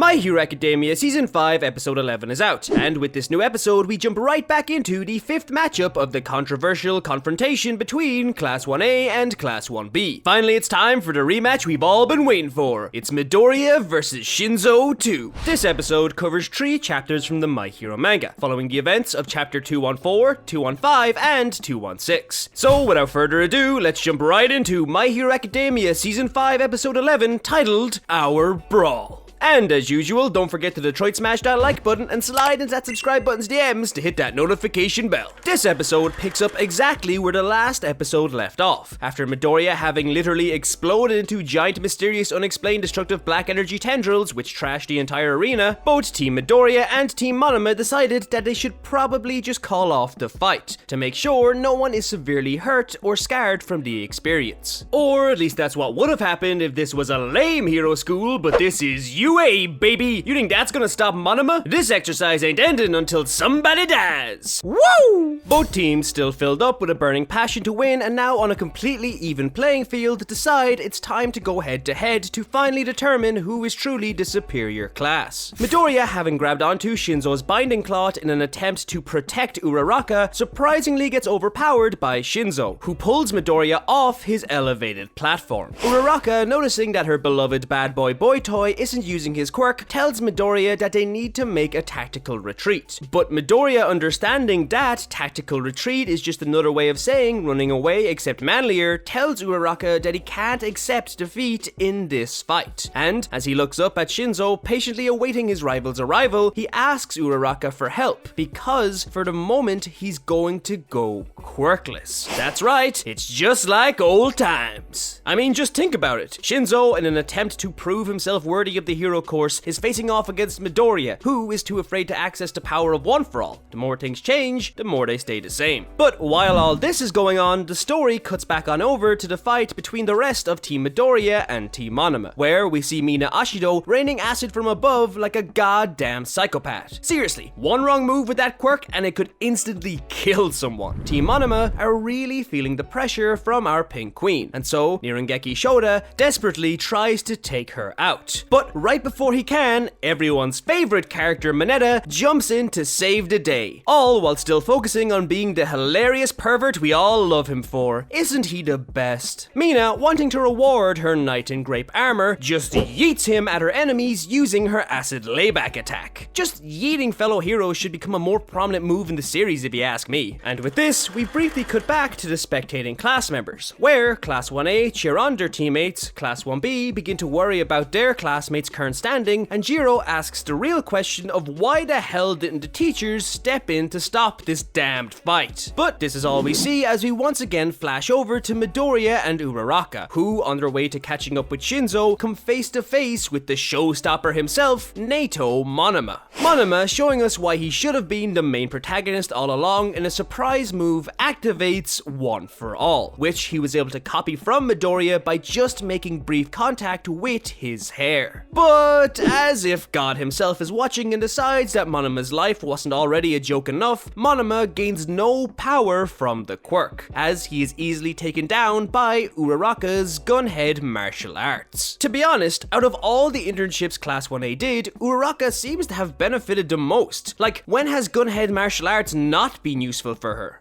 My Hero Academia Season 5 Episode 11 is out, and with this new episode we jump right back into the 5th matchup of the controversial confrontation between Class 1A and Class 1B. Finally, it's time for the rematch we've all been waiting for. It's Midoriya versus Shinso 2. This episode covers 3 chapters from the My Hero manga, following the events of Chapter 214, 215, and 216. So, without further ado, let's jump right into My Hero Academia Season 5 Episode 11, titled Our Brawl. And as usual, don't forget to Detroit smash that like button and slide into that subscribe button's DMs to hit that notification bell. This episode picks up exactly where the last episode left off, after Midoriya having literally exploded into giant, mysterious, unexplained, destructive black energy tendrils which trashed the entire arena. Both Team Midoriya and Team Monoma decided that they should probably just call off the fight, to make sure no one is severely hurt or scarred from the experience. Or at least that's what would have happened if this was a lame hero school, but this is UA, baby! You think that's gonna stop Monoma? This exercise ain't ending until somebody dies! Woo! Both teams still filled up with a burning passion to win, and now on a completely even playing field decide it's time to go head to head to finally determine who is truly the superior class. Midoriya, having grabbed onto Shinso's binding cloth in an attempt to protect Uraraka, surprisingly gets overpowered by Shinso, who pulls Midoriya off his elevated platform. Uraraka, noticing that her beloved bad boy toy isn't using his quirk, tells Midoriya that they need to make a tactical retreat. But Midoriya, understanding that tactical retreat is just another way of saying running away except manlier, tells Uraraka that he can't accept defeat in this fight. And as he looks up at Shinso, patiently awaiting his rival's arrival, he asks Uraraka for help, because for the moment he's going to go quirkless. That's right, it's just like old times. I mean, just think about it. Shinso, in an attempt to prove himself worthy of the hero course, is facing off against Midoriya, who is too afraid to access the power of One for All. The more things change, the more they stay the same. But while all this is going on, the story cuts back on over to the fight between the rest of Team Midoriya and Team Monoma, where we see Mina Ashido raining acid from above like a goddamn psychopath. Seriously, one wrong move with that quirk and it could instantly kill someone. Team Monoma are really feeling the pressure from our Pink Queen, and so Nirangeki Shoda desperately tries to take her out. But right before he can, everyone's favorite character Mineta jumps in to save the day, all while still focusing on being the hilarious pervert we all love him for. Isn't he the best? Mina, wanting to reward her knight in grape armor, just yeets him at her enemies using her acid layback attack. Just yeeting fellow heroes should become a more prominent move in the series if you ask me. And with this, we briefly cut back to the spectating class members, where Class 1A cheer on their teammates, Class 1B begin to worry about their classmates' current standing, and Jiro asks the real question of why the hell didn't the teachers step in to stop this damned fight. But this is all we see as we once again flash over to Midoriya and Uraraka, who, on their way to catching up with Shinso, come face to face with the showstopper himself, Nato Monoma. Monoma, showing us why he should have been the main protagonist all along, in a surprise move activates One for All, which he was able to copy from Midoriya by just making brief contact with his hair. But as if God himself is watching and decides that Monoma's life wasn't already a joke enough, Monoma gains no power from the quirk, as he is easily taken down by Uraraka's gunhead martial arts. To be honest, out of all the internships Class 1A did, Uraraka seems to have benefited the most. Like, when has gunhead martial arts not been useful for her?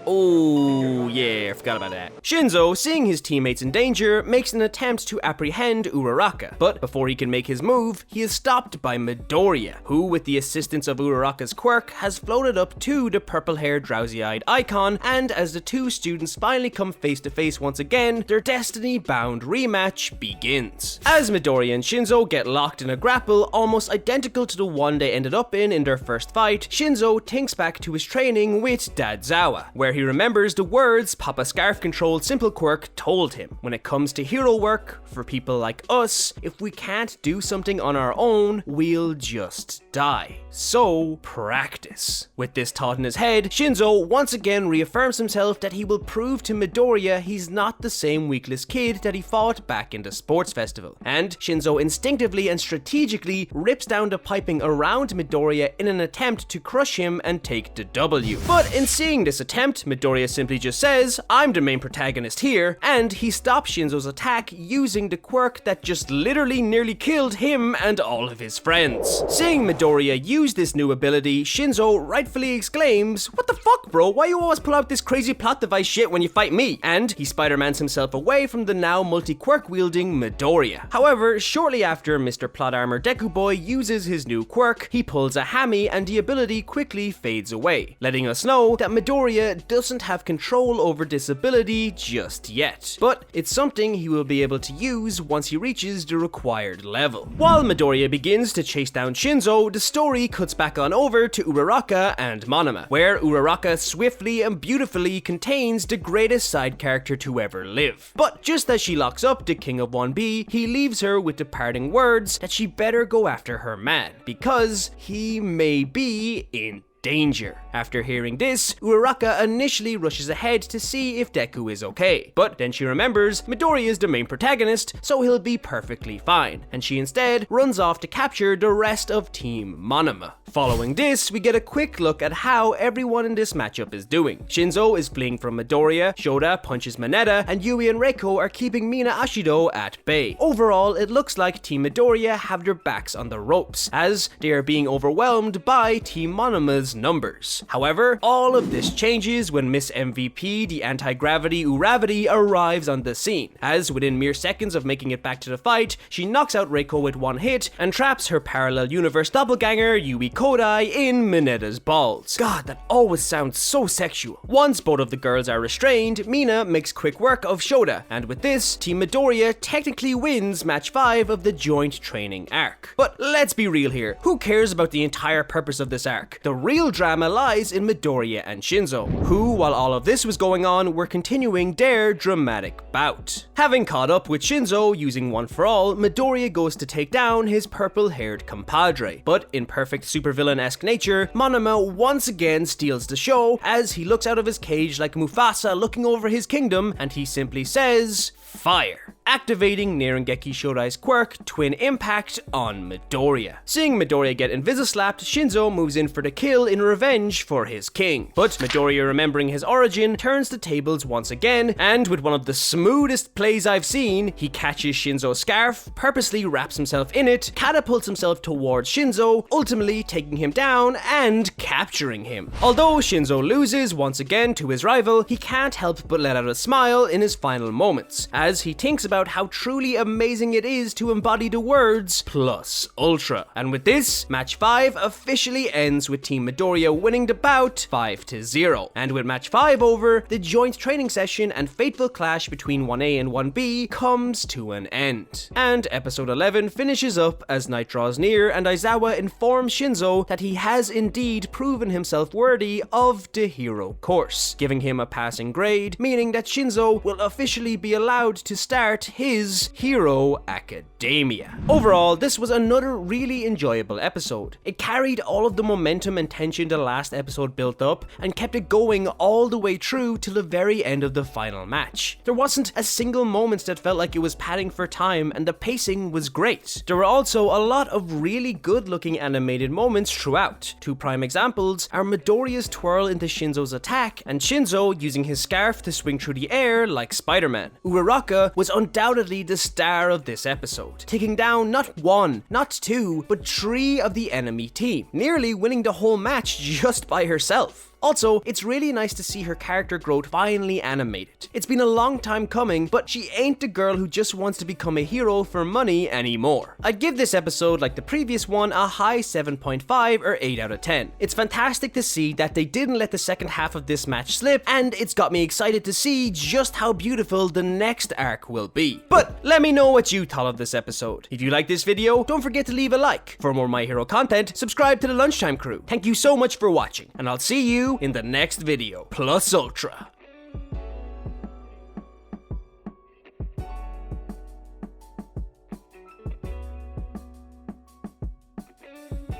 Oh, yeah, I forgot about that. Shinso, seeing his teammates in danger, makes an attempt to apprehend Uraraka, but before he can make his move, he is stopped by Midoriya, who, with the assistance of Uraraka's quirk, has floated up to the purple-haired, drowsy-eyed icon, and as the two students finally come face to face once again, their destiny-bound rematch begins. As Midoriya and Shinso get locked in a grapple almost identical to the one they ended up in their first fight, Shinso thinks back to his training with Dadzawa, where he remembers the words Papa Scarf-controlled Simple Quirk told him. When it comes to hero work, for people like us, if we can't do something on our own, we'll just die. So, practice. With this thought in his head, Shinso once again reaffirms himself that he will prove to Midoriya he's not the same weakless kid that he fought back in the sports festival. And Shinso instinctively and strategically rips down the piping around Midoriya in an attempt to crush him and take the W. But in seeing this attempt, Midoriya simply just says, "I'm the main protagonist here," and he stops Shinso's attack using the quirk that just literally nearly killed him and all of his friends. Seeing Midoriya use this new ability, Shinso rightfully exclaims, "What the fuck, bro? Why you always pull out this crazy plot device shit when you fight me?" And he Spider-Mans himself away from the now multi-quirk wielding Midoriya. However, shortly after Mr. Plot Armor Deku Boy uses his new quirk, he pulls a hammy and the ability quickly fades away, letting us know that Midoriya doesn't have control over this ability just yet. But it's something he will be able to use once he reaches the required level. While Midoriya begins to chase down Shinso, the story cuts back on over to Uraraka and Monoma, where Uraraka swiftly and beautifully contains the greatest side character to ever live. But just as she locks up the King of 1B, he leaves her with the parting words that she better go after her man, because he may be in danger. After hearing this, Uraraka initially rushes ahead to see if Deku is okay, but then she remembers Midoriya is the main protagonist, so he'll be perfectly fine, and she instead runs off to capture the rest of Team Monoma. Following this, we get a quick look at how everyone in this matchup is doing. Shinso is fleeing from Midoriya, Shoda punches Mineta, and Yui and Reiko are keeping Mina Ashido at bay. Overall, it looks like Team Midoriya have their backs on the ropes, as they are being overwhelmed by Team Monoma's numbers. However, all of this changes when Miss MVP, the anti-gravity Uravity, arrives on the scene, as within mere seconds of making it back to the fight, she knocks out Reiko with one hit and traps her parallel universe doppelganger Yui Kodai in Mineta's balls. God, that always sounds so sexual. Once both of the girls are restrained, Mina makes quick work of Shoda, and with this, Team Midoriya technically wins match 5 of the joint training arc. But let's be real here, who cares about the entire purpose of this arc? The real drama lies in Midoriya and Shinso, who, while all of this was going on, were continuing their dramatic bout. Having caught up with Shinso using One For All, Midoriya goes to take down his purple-haired compadre, but in perfect supervillain-esque nature, Monoma once again steals the show as he looks out of his cage like Mufasa looking over his kingdom, and he simply says, "Fire," activating Nerengeki Shodai's quirk, Twin Impact, on Midoriya. Seeing Midoriya get Invisislapped, Shinso moves in for the kill in revenge for his king. But Midoriya, remembering his origin, turns the tables once again, and with one of the smoothest plays I've seen, he catches Shinso's scarf, purposely wraps himself in it, catapults himself towards Shinso, ultimately taking him down and capturing him. Although Shinso loses once again to his rival, he can't help but let out a smile in his final moments, as he thinks about how truly amazing it is to embody the words plus ultra. And with this, match 5 officially ends with Team Midoriya winning the bout 5-0. And with match 5 over, the joint training session and fateful clash between 1A and 1B comes to an end. And episode 11 finishes up as night draws near and Aizawa informs Shinso that he has indeed proven himself worthy of the hero course, giving him a passing grade, meaning that Shinso will officially be allowed to start his Hero Academia. Overall, this was another really enjoyable episode. It carried all of the momentum and tension the last episode built up and kept it going all the way through till the very end of the final match. There wasn't a single moment that felt like it was padding for time, and the pacing was great. There were also a lot of really good looking animated moments throughout. Two prime examples are Midoriya's twirl into Shinso's attack and Shinso using his scarf to swing through the air like Spider-Man. Uraraka was undoubtedly the star of this episode, taking down not one, not two, but 3 of the enemy team, nearly winning the whole match just by herself. Also, it's really nice to see her character growth finally animated. It's been a long time coming, but she ain't the girl who just wants to become a hero for money anymore. I'd give this episode, like the previous one, a high 7.5 or 8 out of 10. It's fantastic to see that they didn't let the second half of this match slip, and it's got me excited to see just how beautiful the next arc will be. But let me know what you thought of this episode. If you like this video, don't forget to leave a like. For more My Hero content, subscribe to the Lunchtime crew. Thank you so much for watching, and I'll see you in the next video. Plus Ultra.